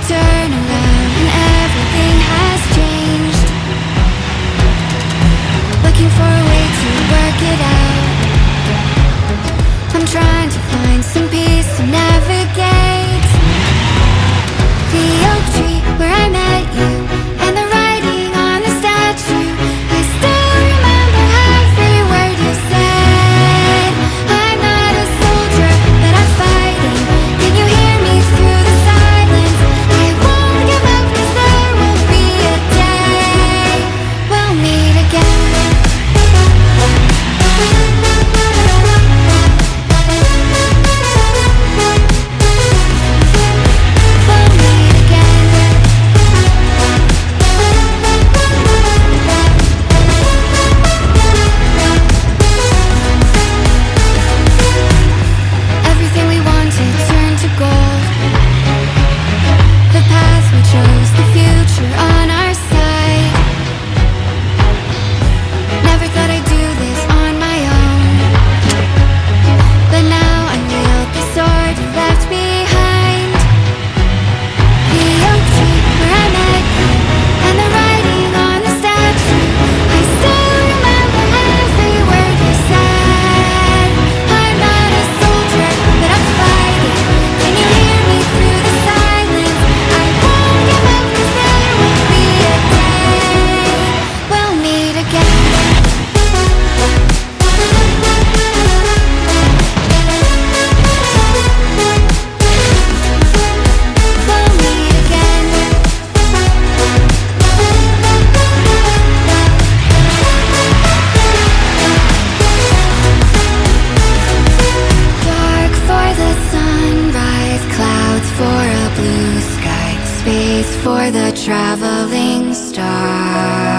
turn around and everything has changed. Looking for a way to work it out. I'm trying to find some peace to navigate. The oak tree where I met you, and the writing on the statue. I still remember every word you said. I'm not a soldier, but I'm fighting. Can you hear me through the silence? I won't give up, 'cause there will be a day we'll meet again. Everything we wanted turned to gold. The path we chose, the future on our side. Never thought I'd do this on my own, but now I wield the sword you left behind. The oak tree where I met you, and the writing on the statue. I still remember every word you said. I'm not a soldier, but I'm fighting. Can you hear me through the silence? I won't give up, 'cause there will be a day we'll meet again. We'll meet again. Dark for the sunrise, clouds for a blue sky, space for the traveling star.